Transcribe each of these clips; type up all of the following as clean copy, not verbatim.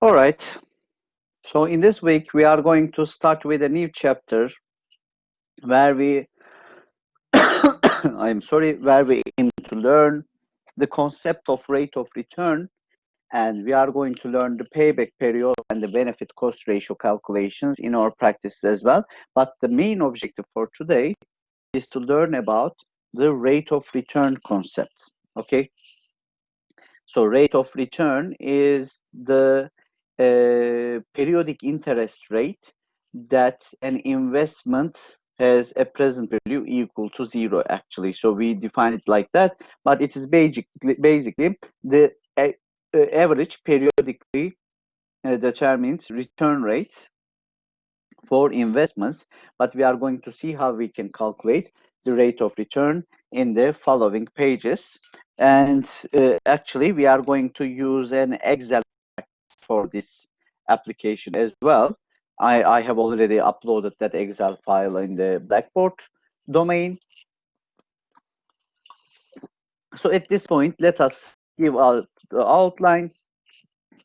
All right. So in this week, we are going to start with a new chapter where we, I'm sorry, where we aim to learn the concept of rate of return, and we are going to learn the payback period and the benefit cost ratio calculations in our practice as well. But the main objective for today is to learn about the rate of return concepts. Okay. So rate of return is the periodic interest rate that an investment has a present value equal to zero, actually. So we define it like that, but it is basically the average periodically determined return rates for investments, but we are going to see how we can calculate the rate of return in the following pages. And actually, we are going to use an Excel for this application as well. I have already uploaded that Excel file in the Blackboard domain. So at this point, let us give out the outline.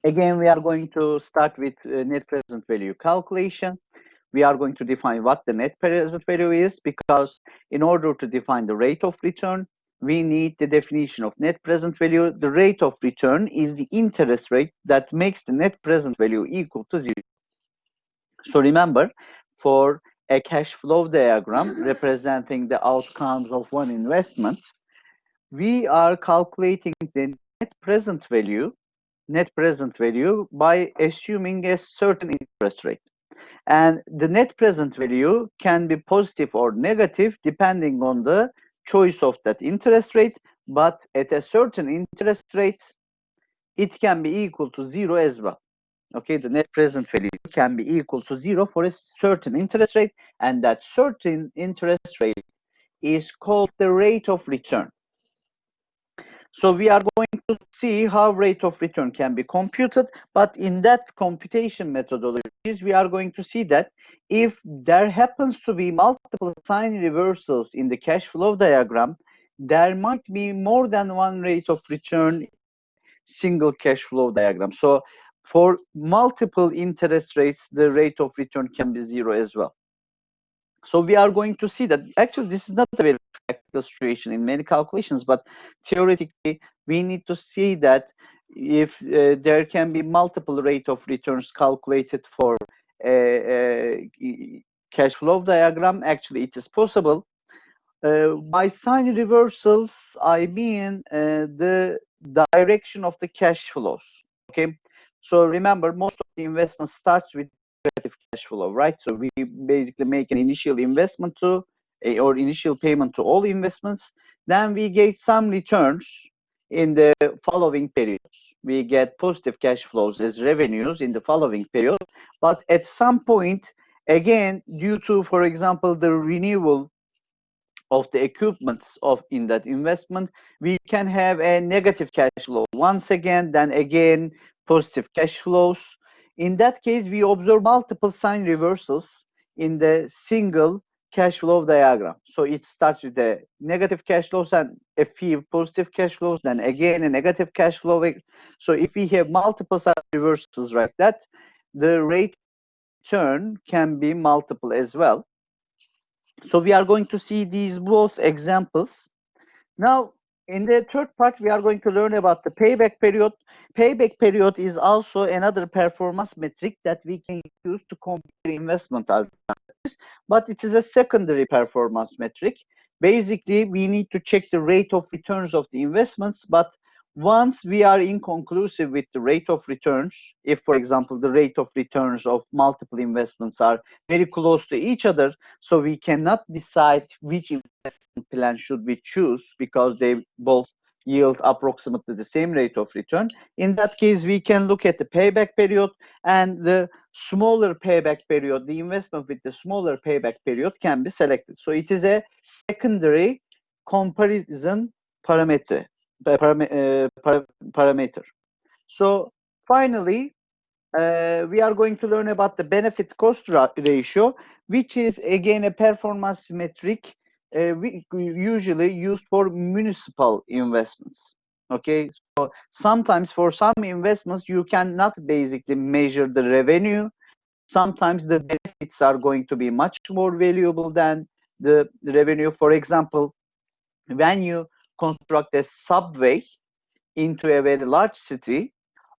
Again, we are going to start with net present value calculation. We are going to define what the net present value is, because in order to define the rate of return, we need the definition of net present value. The rate of return is the interest rate that makes the net present value equal to zero. So remember, for a cash flow diagram representing the outcomes of one investment, we are calculating the net present value by assuming a certain interest rate. And the net present value can be positive or negative depending on the choice of that interest rate, but at a certain interest rate, it can be equal to zero as well. Okay, the net present value can be equal to zero for a certain interest rate, and that certain interest rate is called the rate of return. So we are going to see how rate of return can be computed, but in that computation methodologies, we are going to see that if there happens to be multiple sign reversals in the cash flow diagram, there might be more than one rate of return in a single cash flow diagram. So for multiple interest rates, the rate of return can be zero as well. So we are going to see that actually this is not a very practical situation in many calculations, but theoretically we need to see that if there can be multiple rate of returns calculated for a cash flow diagram, actually it is possible. By sign reversals, I mean the direction of the cash flows. Okay, so remember, most of the investment starts with negative cash flow, right? So we basically make an initial investment to or initial payment to all investments. Then we get some returns in the following periods. We get positive cash flows as revenues in the following period. But at some point, again, due to, for example, the renewal of the equipments of in that investment, we can have a negative cash flow once again, then again positive cash flows. In that case, we observe multiple sign reversals in the single cash flow diagram. So it starts with the negative cash flows and a few positive cash flows, then again a negative cash flow. So if we have multiple sign reversals like that, the rate of return can be multiple as well. So we are going to see these both examples. Now, in the third part, we are going to learn about the payback period. Payback period is also another performance metric that we can use to compare investment alternatives, but it is a secondary performance metric. Basically, we need to check the rate of returns of the investments, but once we are inconclusive with the rate of returns, if, for example, the rate of returns of multiple investments are very close to each other, so we cannot decide which investment plan should we choose because they both yield approximately the same rate of return. In that case, we can look at the payback period, and the smaller payback period, the investment with the smaller payback period can be selected. So it is a secondary comparison parameter. So finally, we are going to learn about the benefit cost ratio, which is again a performance metric we usually used for municipal investments. Okay, so sometimes for some investments you cannot basically measure the revenue. Sometimes the benefits are going to be much more valuable than the revenue. For example, when you construct a subway into a very large city,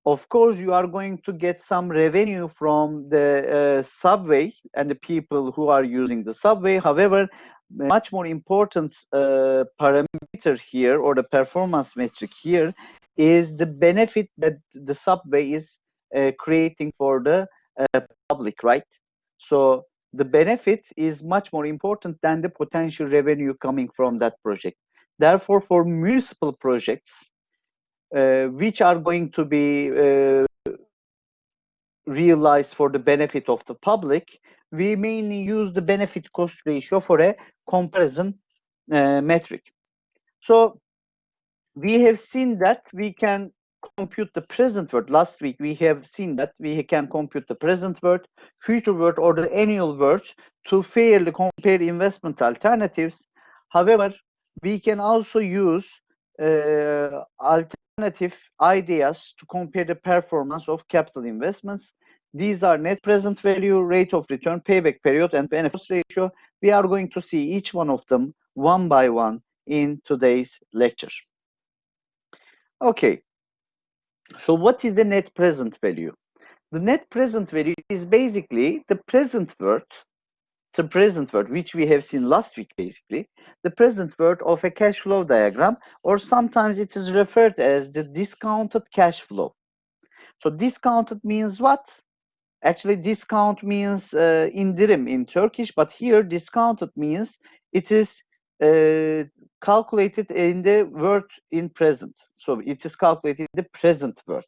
of course you are going to get some revenue from the subway and the people who are using the subway. However, much more important parameter here, or the performance metric here, is the benefit that the subway is creating for the public, right? So the benefit is much more important than the potential revenue coming from that project. Therefore, for municipal projects, which are going to be realized for the benefit of the public, we mainly use the benefit cost ratio for a comparison metric. So we have seen that we can compute the present worth. Last week we have seen that we can compute the present worth, future worth, or the annual worth to fairly compare investment alternatives. However, we can also use alternative ideas to compare the performance of capital investments. These are net present value, rate of return, payback period, and benefit ratio. We are going to see each one of them one by one in today's lecture. Okay, so what is the net present value? The net present value is basically the present worth, which we have seen last week, basically, the present worth of a cash flow diagram, or sometimes it is referred as the discounted cash flow. So discounted means what? Actually, discount means indirim in Turkish, but here discounted means it is calculated in the word in present. So it is calculated in the present word,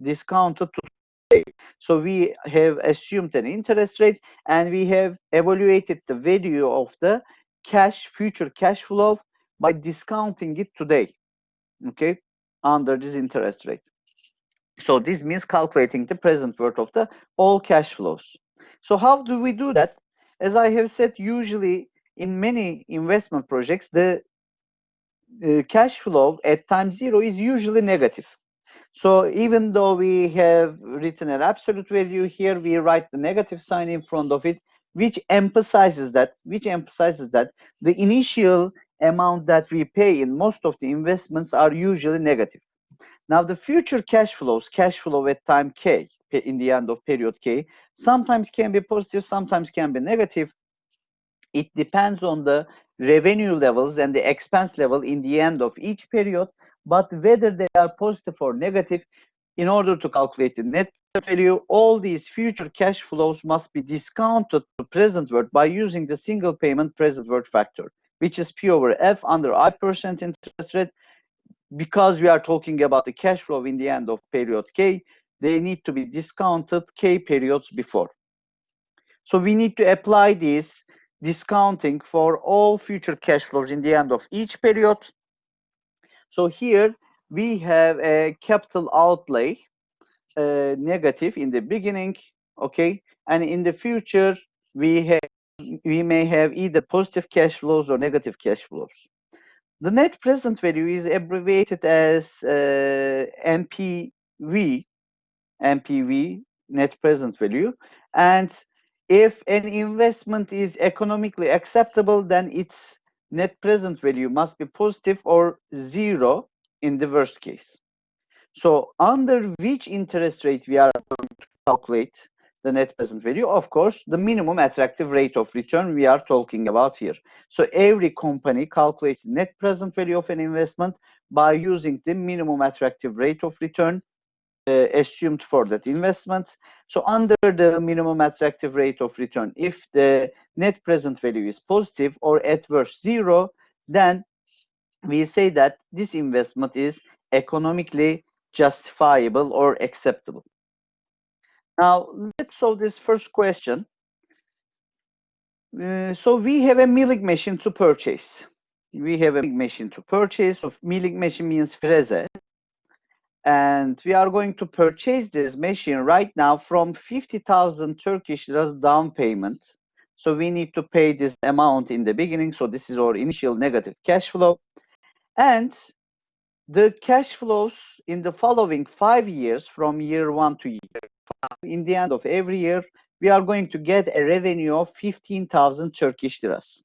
discounted to today. So we have assumed an interest rate and we have evaluated the value of the future cash flow by discounting it today, okay, under this interest rate. So this means calculating the present worth of the all cash flows. So how do we do that? As I have said, usually in many investment projects, the cash flow at time zero is usually negative. So even though we have written an absolute value here, we write the negative sign in front of it, which emphasizes that the initial amount that we pay in most of the investments are usually negative. Now, the future cash flows, cash flow at time k, in the end of period k, sometimes can be positive, sometimes can be negative. It depends on the revenue levels and the expense level in the end of each period, but whether they are positive or negative, in order to calculate the net value, all these future cash flows must be discounted to present worth by using the single payment present worth factor, which is P over F under I% interest rate. Because we are talking about the cash flow in the end of period K, they need to be discounted K periods before. So we need to apply this discounting for all future cash flows in the end of each period. So here we have a capital outlay negative in the beginning, okay, and in the future we may have either positive cash flows or negative cash flows. The net present value is abbreviated as NPV, net present value. And if an investment is economically acceptable, then its net present value must be positive or zero in the worst case. So under which interest rate we are going to calculate the net present value? Of course, the minimum attractive rate of return we are talking about here. So every company calculates net present value of an investment by using the minimum attractive rate of return assumed for that investment. So under the minimum attractive rate of return, if the net present value is positive or at worst zero, then we say that this investment is economically justifiable or acceptable. Now, let's solve this first question. So we have a milling machine to purchase. So milling machine means freze. And we are going to purchase this machine right now from 50,000 Turkish liras down payment. So we need to pay this amount in the beginning. So this is our initial negative cash flow. And the cash flows in the following 5 years, from year 1 to year 5, in the end of every year, we are going to get a revenue of 15,000 Turkish liras.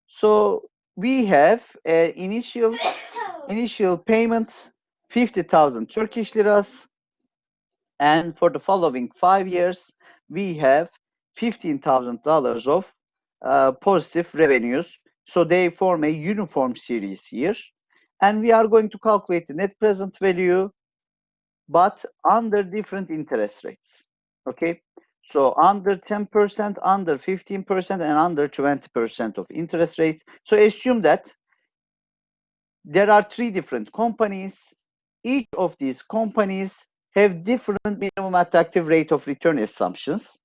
So we have an initial payment, 50,000 Turkish liras, and for the following 5 years, we have $15,000 of positive revenues. So they form a uniform series here. And we are going to calculate the net present value, but under different interest rates. Okay, so under 10%, under 15%, and under 20% of interest rates. So assume that there are 3 different companies. Each of these companies have different minimum attractive rate of return assumptions.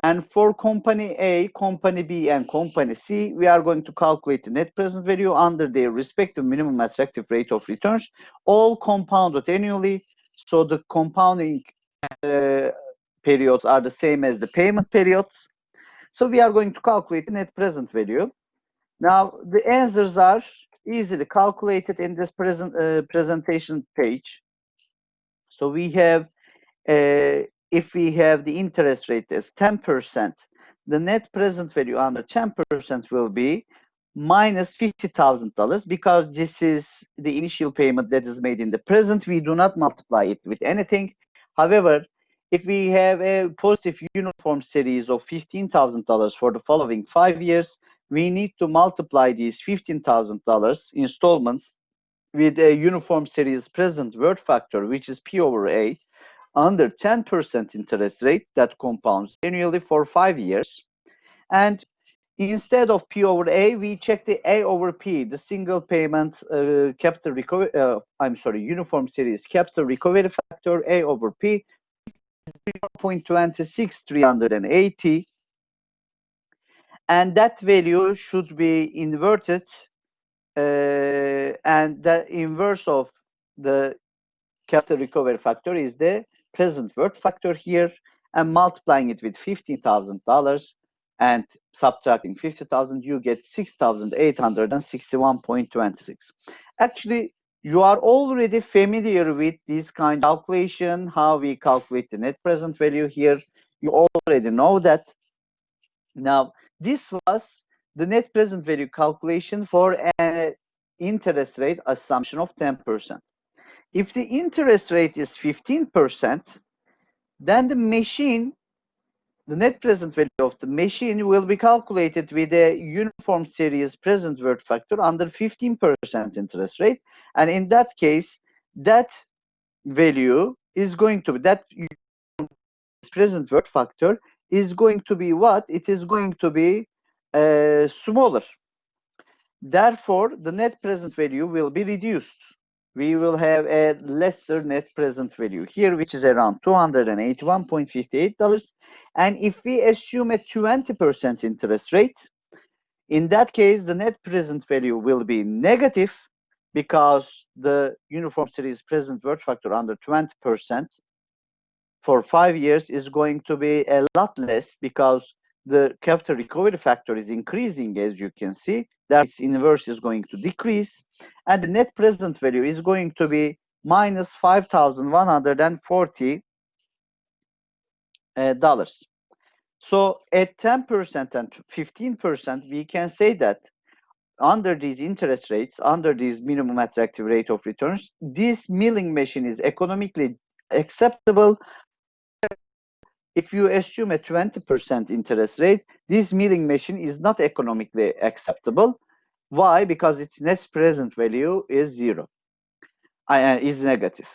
And for company A, company B, and company C, we are going to calculate the net present value under their respective minimum attractive rate of returns, all compounded annually. So the compounding periods are the same as the payment periods. So we are going to calculate the net present value. Now, the answers are easily calculated in this presentation page. So we have, if we have the interest rate as 10%, the net present value under 10% will be minus $50,000, because this is the initial payment that is made in the present. We do not multiply it with anything. However, if we have a positive uniform series of $15,000 for the following 5 years, we need to multiply these $15,000 installments with a uniform series present worth factor, which is P over A, under 10% interest rate that compounds annually for 5 years. And instead of P over A, we check the A over P, the single payment capital recovery, uniform series capital recovery factor, A over P, 0.26380. And that value should be inverted, and the inverse of the capital recovery factor is the present worth factor here, and multiplying it with $15,000 and subtracting 50,000, you get 6,861.26. Actually, you are already familiar with this kind of calculation, how we calculate the net present value here. You already know that. Now, this was the net present value calculation for an interest rate assumption of 10%. If the interest rate is 15%, then the net present value of the machine will be calculated with a uniform series present worth factor under 15% interest rate. And in that case, that value is going to be, that present worth factor is going to be what? It is going to be smaller. Therefore, the net present value will be reduced. We will have a lesser net present value here, which is around $281.58. And if we assume a 20% interest rate, in that case, the net present value will be negative, because the uniform series present worth factor under 20% for 5 years is going to be a lot less, because the capital recovery factor is increasing, as you can see. That its inverse is going to decrease, and the net present value is going to be minus $5,140. So at 10% and 15%, we can say that under these interest rates, under this minimum attractive rate of returns, this milling machine is economically acceptable. If you assume a 20% interest rate, this milling machine is not economically acceptable. Why? Because its net present value is zero, is negative.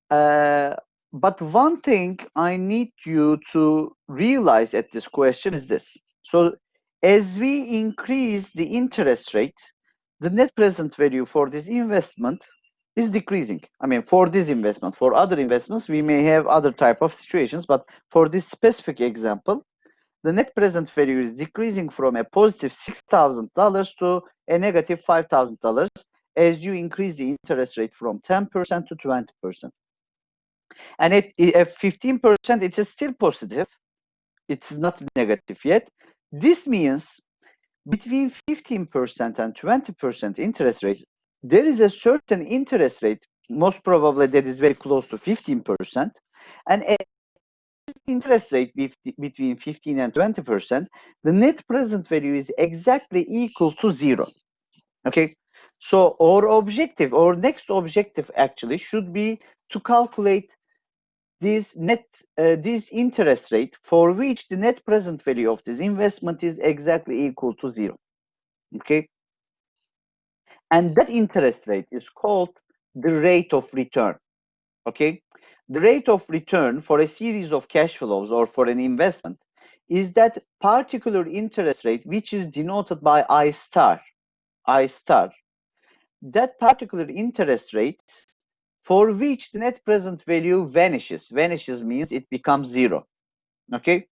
But one thing I need you to realize at this question is this. So as we increase the interest rate, the net present value for this investment is decreasing. I mean, for this investment, for other investments, we may have other type of situations, but for this specific example, the net present value is decreasing from a positive $6,000 to a negative $5,000 as you increase the interest rate from 10% to 20%. And at 15%, it is still positive. It's not negative yet. This means between 15% and 20% interest rate, there is a certain interest rate, most probably that is very close to 15%, and a interest rate between 15 and 20%, the net present value is exactly equal to 0. Okay, so our next objective actually should be to calculate this interest rate for which the net present value of this investment is exactly equal to 0. Okay, and that interest rate is called the rate of return. Okay, the rate of return for a series of cash flows or for an investment is that particular interest rate which is denoted by I star. That particular interest rate for which the net present value vanishes. Vanishes means it becomes 0. Okay,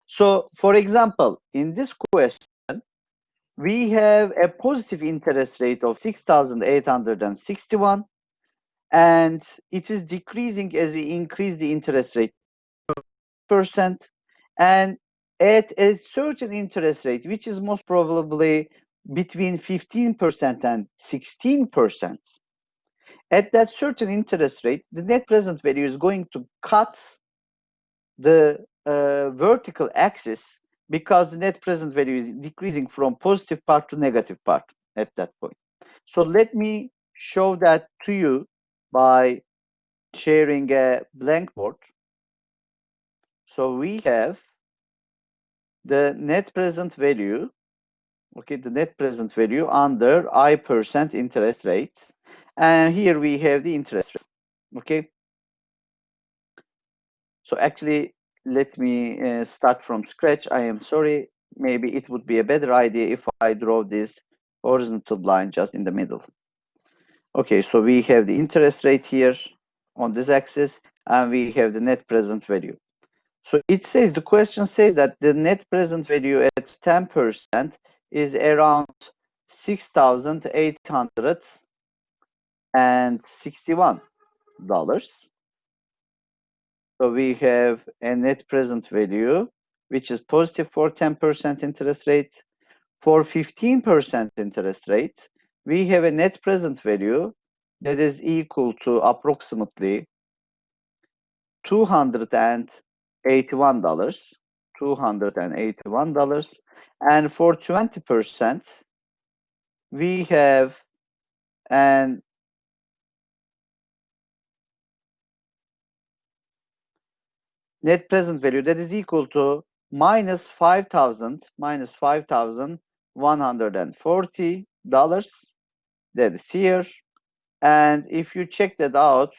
so for example, in this question, we have a positive interest rate of 6,861, and it is decreasing as we increase the interest rate percent, and at a certain interest rate, which is most probably between 15% and 16%, at that certain interest rate, the net present value is going to cut the vertical axis because the net present value is decreasing from positive part to negative part at that point. So let me show that to you by sharing a blank board. So we have the net present value, okay, the net present value under I% interest rate. And here we have the interest rate, okay? So actually, let me start from scratch. I am sorry. Maybe it would be a better idea if I draw this horizontal line just in the middle. Okay, so we have the interest rate here on this axis, and we have the net present value. So it says, the question says that the net present value at 10% is around $6,861. So we have a net present value, which is positive for 10% interest rate. For 15% interest rate, we have a net present value that is equal to approximately $281. $281. And for 20%, we have an net present value that is equal to minus $5,140. That is here. And if you check that out,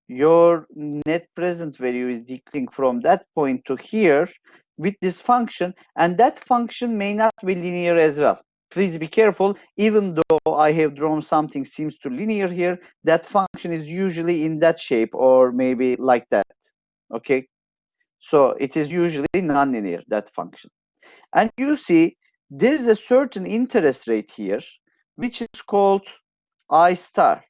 your net present value is decreasing from that point to here with this function, and that function may not be linear as well. Please be careful. Even though I have drawn something seems to linear here, that function is usually in that shape or maybe like that. Okay, so it is usually nonlinear, that function. And you see there is a certain interest rate here which is called I star.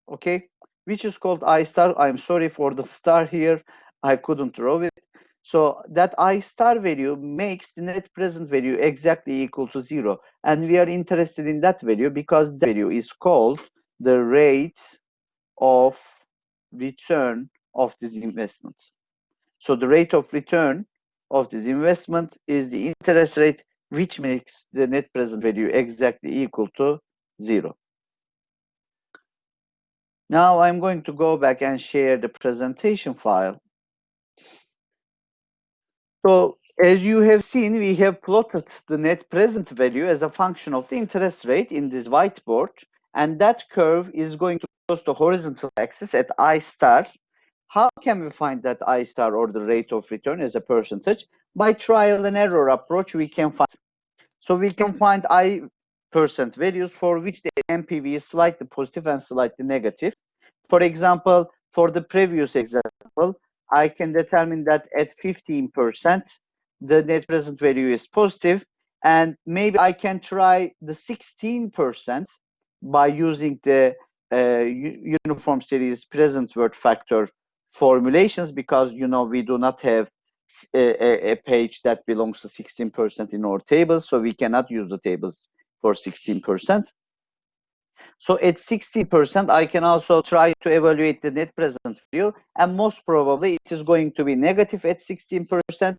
Okay, which is called I star. I'm sorry for the star here, I couldn't draw it. So that I star value makes the net present value exactly equal to 0, and we are interested in that value because that value is called the rate of return of this investment. So the rate of return of this investment is the interest rate which makes the net present value exactly equal to 0. Now I'm going to go back and share the presentation file. So as you have seen, we have plotted the net present value as a function of the interest rate in this whiteboard, and that curve is going to cross the horizontal axis at I star. How can we find that I star or the rate of return as a percentage? By trial and error approach, we can find. So we can find I% values for which the NPV is slightly positive and slightly negative. For example, for the previous example, I can determine that at 15%, the net present value is positive, and maybe I can try the 16% by using the uniform series present worth factor formulations, because we do not have a page that belongs to 16% in our tables, so we cannot use the tables for 16%. So at 60%, I can also try to evaluate the net present value, and most probably it is going to be negative at 16%.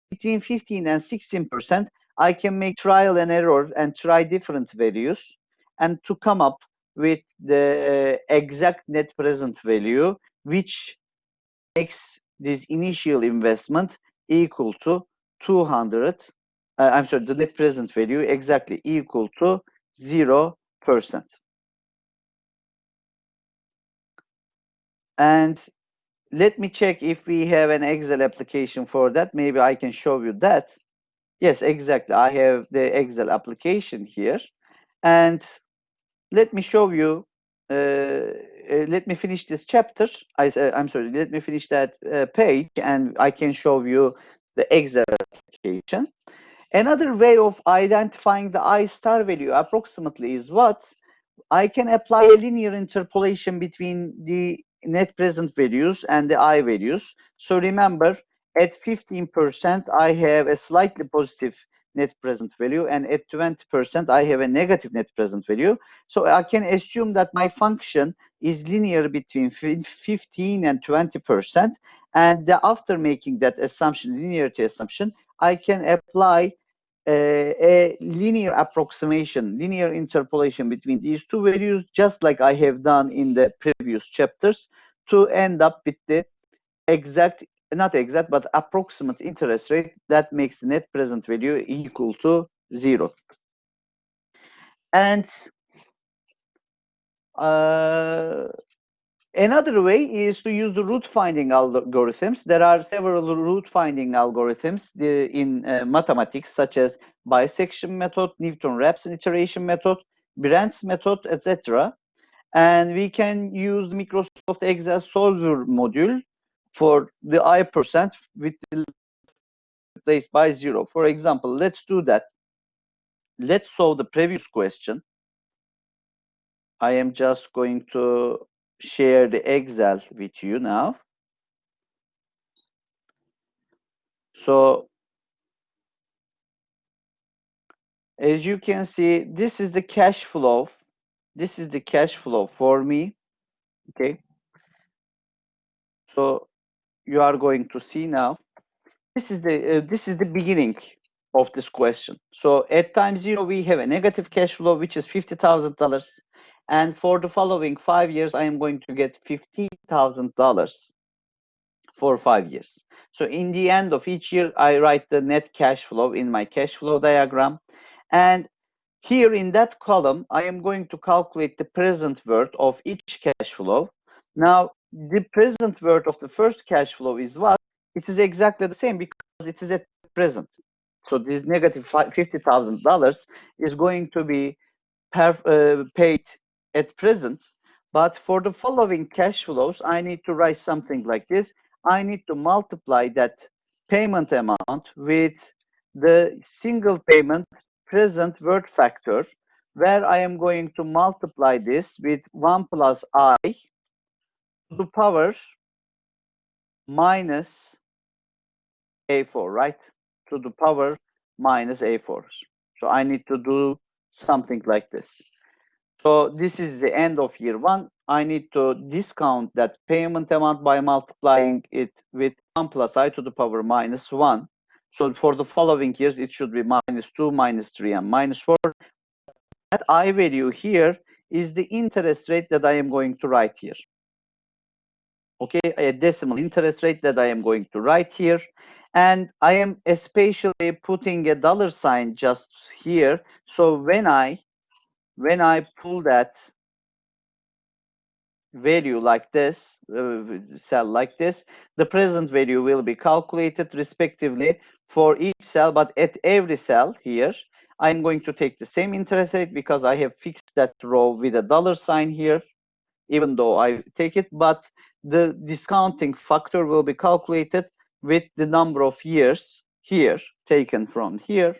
Between 15 and 16%, I can make trial and error and try different values and to come up with the exact net present value, which makes this initial investment equal to 200. I'm sorry, the net present value exactly equal to 0%. And let me check if we have an Excel application for that. Maybe I can show you that. Yes, exactly. I have the Excel application here. And let me show you, let me finish this chapter. I'm sorry, let me finish that page and I can show you the Excel application. Another way of identifying the I star value approximately is what? I can apply a linear interpolation between the net present values and the I values. So remember, at 15%, I have a slightly positive net present value, and at 20%, I have a negative net present value. So I can assume that my function is linear between 15 and 20%. And after making that assumption, linearity assumption, I can apply a linear approximation, linear interpolation between these two values, just like I have done in the previous chapters, to end up with the exact, not exact, but approximate interest rate that makes the net present value equal to 0. And another way is to use the root finding algorithms. There are several root finding algorithms in mathematics, such as bisection method, Newton-Raphson iteration method, Brandt's method, etc. And we can use the Microsoft Excel Solver module for the I% with the replaced by 0. For example, let's do that. Let's solve the previous question. I am just going to share the Excel with you now. So as you can see, this is the cash flow. This is the cash flow for me. Okay. So you are going to see now. This is the beginning of this question. So at time 0, we have a negative cash flow, which is $50,000. And for the following 5 years, I am going to get $15,000 for 5 years. So in the end of each year, I write the net cash flow in my cash flow diagram. And here in that column, I am going to calculate the present worth of each cash flow. Now, the present worth of the first cash flow is what? It is exactly the same because it is at present. So this negative $50,000 is going to be paid at present. But for the following cash flows, I need to write something like this. I need to multiply that payment amount with the single payment present worth factor, where I am going to multiply this with 1 plus I to the power minus A4, right? To the power minus A4. So I need to do something like this. So this is the end of year 1. I need to discount that payment amount by multiplying it with 1 plus I to the power minus 1. So for the following years, it should be minus 2, minus 3, and minus 4. That I value here is the interest rate that I am going to write here. Okay, a decimal interest rate that I am going to write here. And I am especially putting a dollar sign just here. So when I pull that value like this, cell like this, the present value will be calculated respectively for each cell, but at every cell here, I'm going to take the same interest rate because I have fixed that row with a dollar sign here, even though I take it, but the discounting factor will be calculated with the number of years here, taken from here.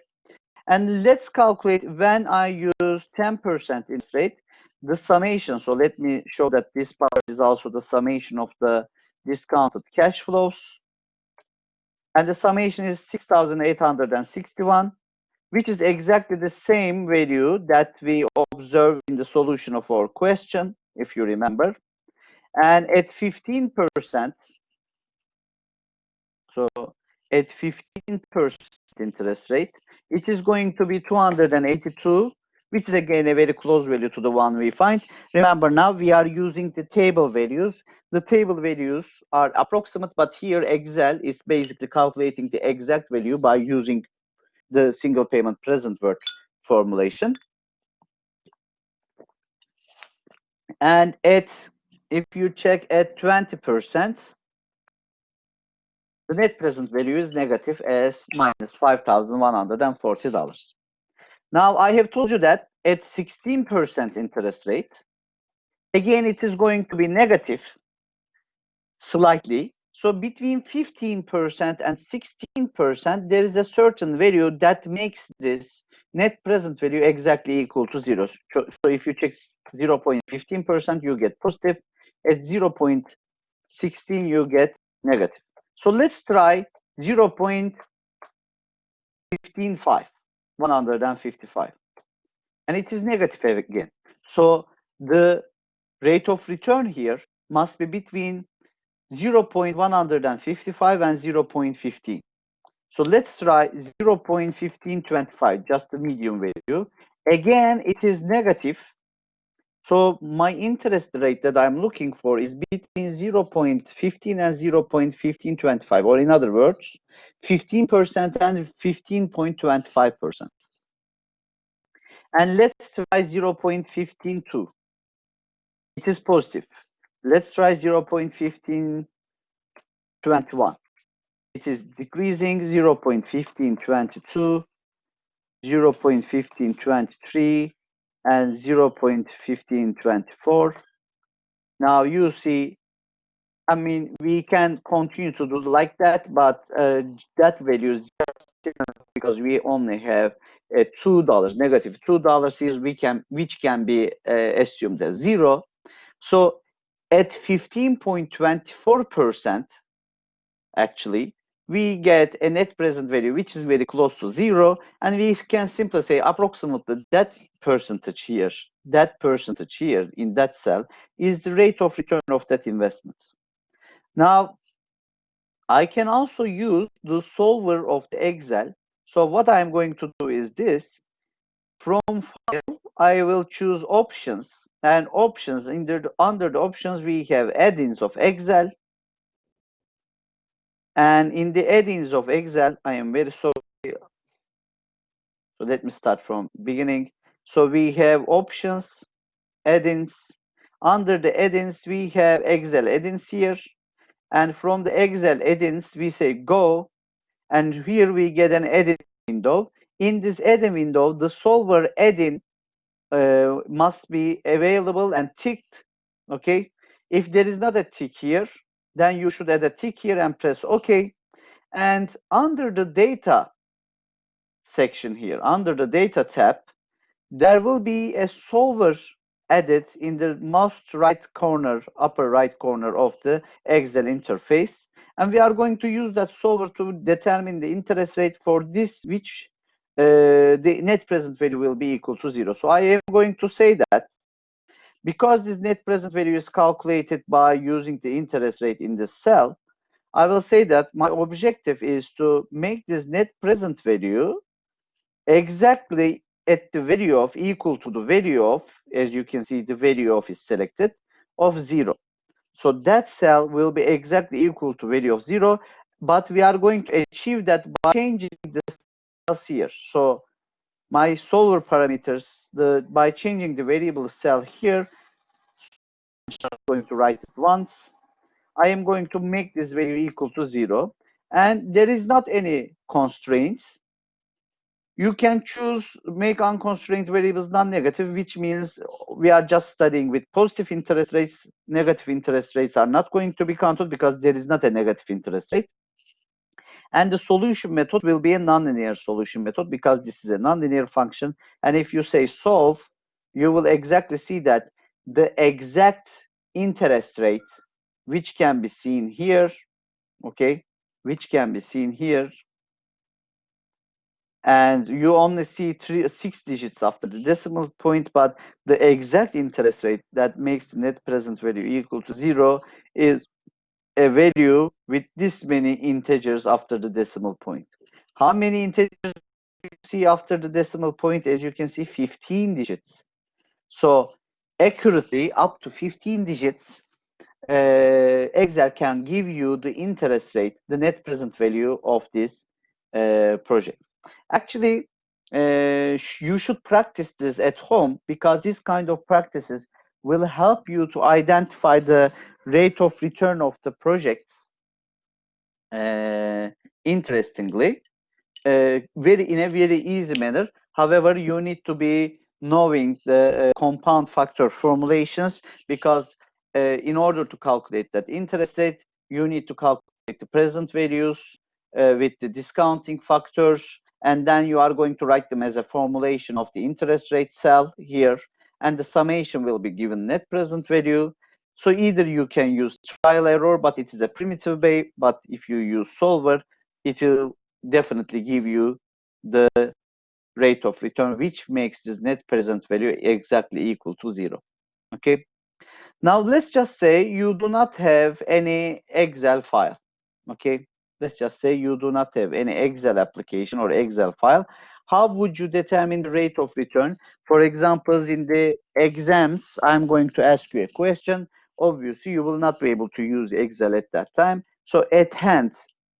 And let's calculate when I use 10% interest rate, the summation. So let me show that this part is also the summation of the discounted cash flows. And the summation is 6,861. which is exactly the same value that we observed in the solution of our question, if you remember. And at 15%, so at 15% interest rate, it is going to be 282, which is again a very close value to the one we find. Remember, now we are using the table values. The table values are approximate, but here Excel is basically calculating the exact value by using the single payment present worth formulation. And if you check at 20%, the net present value is negative as minus $5,140. Now, I have told you that at 16% interest rate, again, it is going to be negative slightly. So between 15% and 16%, there is a certain value that makes this net present value exactly equal to 0. So if you check 0.15%, you get positive. At 0.16, you get negative. So let's try 0.155, 155. And it is negative again. So the rate of return here must be between 0.155 and 0.15. So let's try 0.1525, just the medium value. Again, it is negative. So my interest rate that I'm looking for is between 0.15 and 0.1525, or in other words, 15% and 15.25%. And let's try 0.152. It is positive. Let's try 0.1521. It is decreasing 0.1522, 0.1523, and 0.1524. Now you see, I mean, we can continue to do like that, but that value is just because we only have $2, negative $2 here, which can be assumed as 0. So at 15.24%, actually, we get a net present value which is very close to 0, and we can simply say approximately that percentage here in that cell is the rate of return of that investment. Now, I can also use the solver of the Excel. So what I'm going to do is this. From file, I will choose options, and options, under the options we have add-ins of Excel. And in the add-ins of Excel, I am very sorry. So let me start from beginning. So we have options, add-ins. Under the add-ins, we have Excel add-ins here. And from the Excel add-ins, we say go. And here we get an add-in window. In this add-in window, the solver add-in must be available and ticked. Okay. If there is not a tick here, then you should add a tick here and press OK. And under the data section here, under the data tab, there will be a solver added in the most right corner, upper right corner of the Excel interface. And we are going to use that solver to determine the interest rate for this, which the net present value will be equal to 0. So I am going to say that because this net present value is calculated by using the interest rate in the cell, I will say that my objective is to make this net present value exactly at the value of equal to the value of, as you can see, the value of is selected, of 0. So that cell will be exactly equal to value of 0, but we are going to achieve that by changing the cells here. So my solver parameters, by changing the variable cell here, I'm just going to write it once. I am going to make this value equal to 0, and there is not any constraints. You can choose make unconstrained variables non-negative, which means we are just studying with positive interest rates. Negative interest rates are not going to be counted because there is not a negative interest rate. And the solution method will be a nonlinear solution method because this is a nonlinear function. And if you say solve, you will exactly see that the exact interest rate, which can be seen here, okay, which can be seen here, and you only see 6 digits after the decimal point, but the exact interest rate that makes the net present value equal to 0 is a value with this many integers after the decimal point. How many integers do you see after the decimal point? As you can see, 15 digits. So accurately, up to 15 digits, Excel can give you the interest rate, the net present value of this project. Actually, you should practice this at home, because this kind of practices will help you to identify the rate of return of the projects interestingly, in a very easy manner. However, you need to be knowing the compound factor formulations, because in order to calculate that interest rate, you need to calculate the present values with the discounting factors, and then you are going to write them as a formulation of the interest rate cell here, and the summation will be given net present value. So either you can use trial error, but it is a primitive way, but if you use solver, it will definitely give you the rate of return, which makes this net present value exactly equal to 0. Okay. Now let's just say you do not have any Excel file. Okay. Let's just say you do not have any Excel application or Excel file. How would you determine the rate of return? For example, in the exams, I'm going to ask you a question. Obviously, you will not be able to use Excel at that time. So at hand,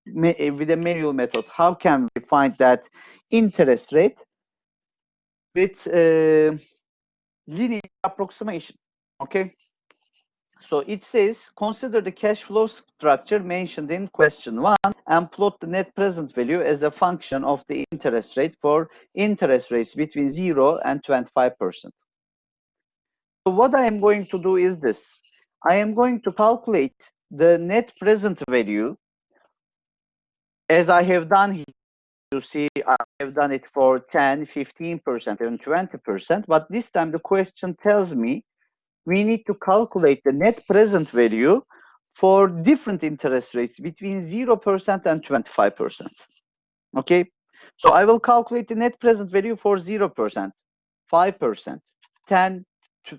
with a manual method, how can we find that interest rate with linear approximation? Okay. So it says, consider the cash flow structure mentioned in question 1 and plot the net present value as a function of the interest rate for interest rates between 0 and 25%. So what I am going to do is this. I am going to calculate the net present value as I have done here. You see, I have done it for 10, 15%, and 20%, but this time the question tells me we need to calculate the net present value for different interest rates between 0% and 25%. Okay, so I will calculate the net present value for 0%, 5%, 10,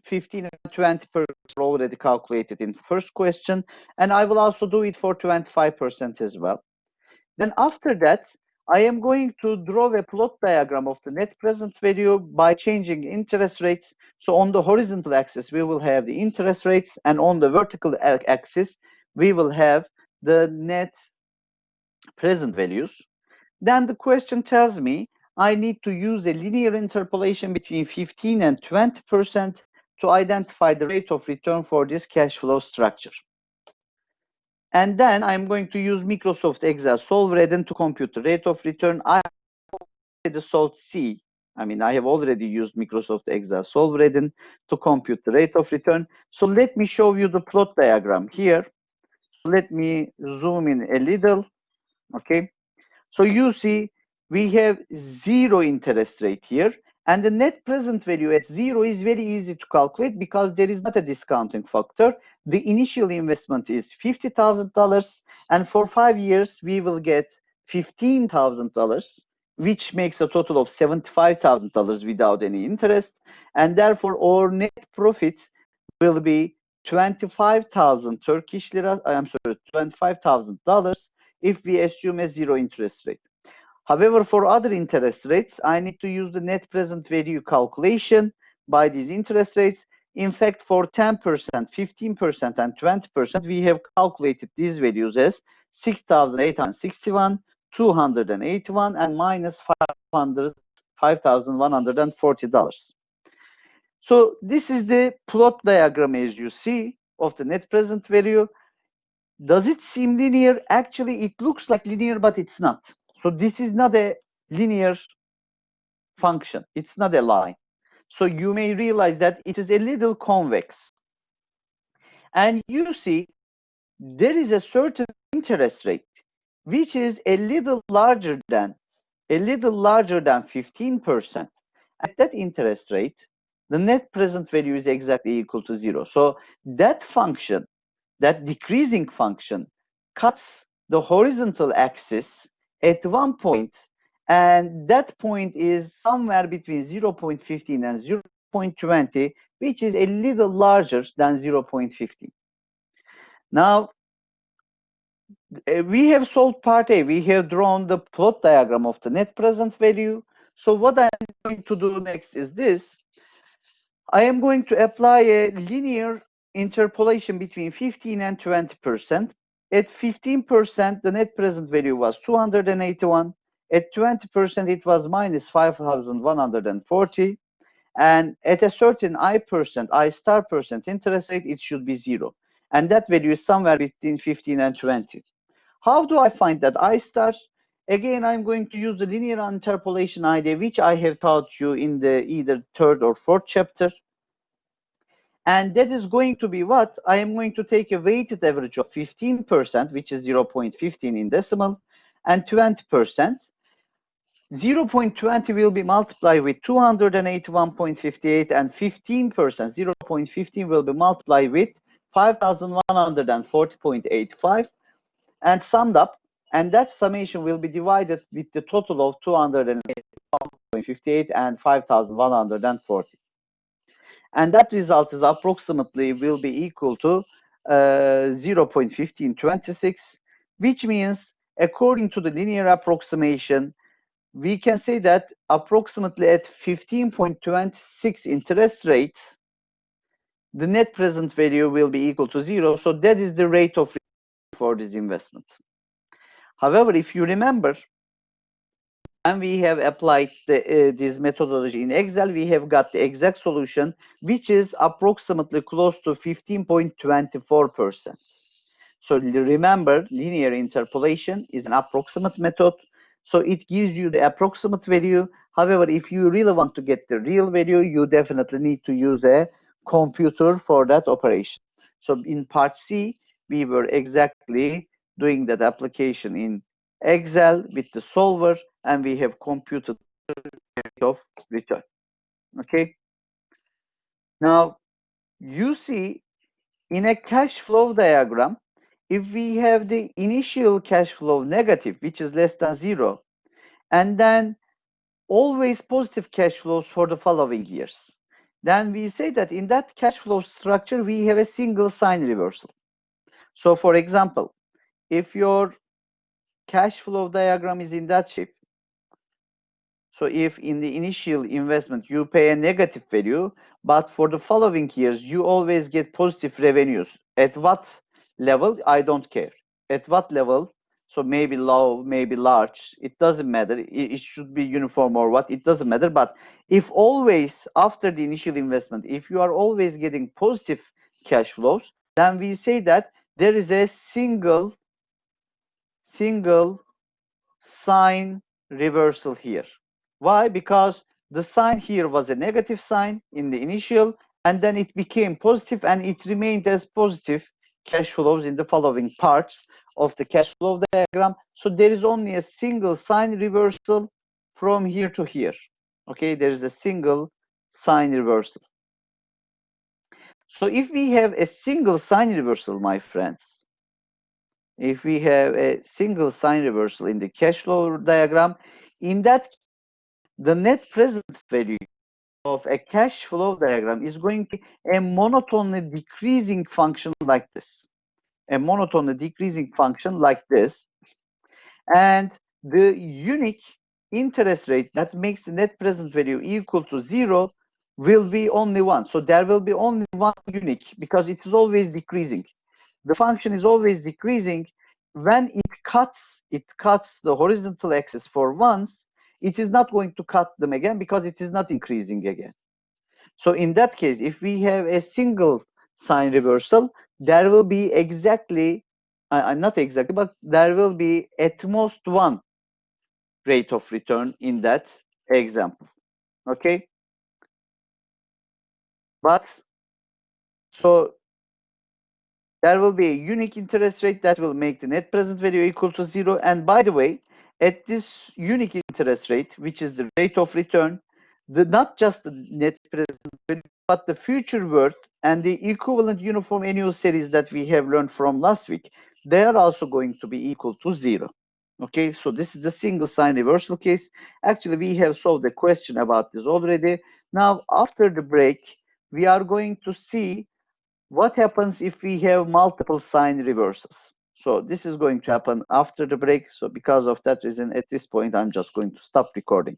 15, and 20% already calculated in first question, and I will also do it for 25% as well. Then after that, I am going to draw a plot diagram of the net present value by changing interest rates. So on the horizontal axis, we will have the interest rates, and on the vertical axis, we will have the net present values. Then the question tells me I need to use a linear interpolation between 15 and 20% to identify the rate of return for this cash flow structure. And then I'm going to use Microsoft Excel solver add-in to compute the rate of return. I already solved C. I mean, I have already used Microsoft Excel solver add-in to compute the rate of return. So let me show you the plot diagram here. Let me zoom in a little. Okay. So you see, we have 0 interest rate here, and the net present value at 0 is very easy to calculate because there is not a discounting factor. The initial investment is $50,000, and for 5 years, we will get $15,000, which makes a total of $75,000 without any interest, and therefore our net profit will be 25,000 Turkish lira, I'm sorry, $25,000 if we assume a 0 interest rate. However, for other interest rates, I need to use the net present value calculation by these interest rates. In fact, for 10%, 15%, and 20%, we have calculated these values as 6,861, 281, and minus $5,140. So this is the plot diagram, as you see, of the net present value. Does it seem linear? Actually, it looks like linear, but it's not. So this is not a linear function. It's not a line. So you may realize that it is a little convex. And you see, there is a certain interest rate, which is a little larger than 15%. At that interest rate, the net present value is exactly equal to 0. So that function, that decreasing function, cuts the horizontal axis at one point And that point is somewhere between 0.15 and 0.20, which is a little larger than 0.15. Now, we have solved part A. We have drawn the plot diagram of the net present value. So what I'm going to do next is this. I am going to apply a linear interpolation between 15 and 20%. At 15%, the net present value was 281. At 20%, it was minus 5,140. And at a certain I star percent interest rate, it should be 0. And that value is somewhere between 15 and 20. How do I find that I star? Again, I'm going to use the linear interpolation idea, which I have taught you in the either third or fourth chapter. And that is going to be what? I am going to take a weighted average of 15%, which is 0.15 in decimal, and 20%. 0.20 will be multiplied with 281.58, and 15%, 0.15 will be multiplied with 5,140.85, and summed up, and that summation will be divided with the total of 281.58 and 5,140. And that result is approximately will be equal to 0.1526, which means, according to the linear approximation, we can say that approximately at 15.26 interest rates, the net present value will be equal to 0. So that is the rate of return for this investment. However, if you remember, when we have applied this methodology in Excel, we have got the exact solution, which is approximately close to 15.24%. So remember, linear interpolation is an approximate method. So it gives you the approximate value. However, if you really want to get the real value, you definitely need to use a computer for that operation. So in part C, we were exactly doing that application in Excel with the solver, and we have computed the rate of return. Okay. Now, you see, in a cash flow diagram, if we have the initial cash flow negative, which is less than 0, and then always positive cash flows for the following years, then we say that in that cash flow structure, we have a single sign reversal. So for example, if your cash flow diagram is in that shape, so if in the initial investment you pay a negative value, but for the following years you always get positive revenues. At what level? I don't care. At what level? So maybe low, maybe large. It doesn't matter. It should be uniform or what. It doesn't matter. But if always after the initial investment, if you are always getting positive cash flows, then we say that there is a single sign reversal here. Why? Because the sign here was a negative sign in the initial, and then it became positive, and it remained as positive cash flows in the following parts of the cash flow diagram. So there is only a single sign reversal from here to here. Okay, there is a single sign reversal. So if we have a single sign reversal, my friends, if we have a single sign reversal in the cash flow diagram, in that the net present value of a cash flow diagram is going to be a monotonely decreasing function like this. A monotonely decreasing function like this. And the unique interest rate that makes the net present value equal to 0 will be only 1. So there will be only one unique, because it is always decreasing. The function is always decreasing. When it cuts the horizontal axis for once, it is not going to cut them again because it is not increasing again. So in that case, if we have a single sign reversal, there will be exactly, not exactly, but there will be at most one rate of return in that example. Okay? But so there will be a unique interest rate that will make the net present value equal to 0. And by the way, at this unique interest rate, which is the rate of return, not just the net present value, but the future worth and the equivalent uniform annual series that we have learned from last week, they are also going to be equal to 0. Okay, so this is the single sign reversal case. Actually, we have solved a question about this already. Now, after the break, we are going to see what happens if we have multiple sign reversals. So this is going to happen after the break. So because of that reason, at this point, I'm just going to stop recording.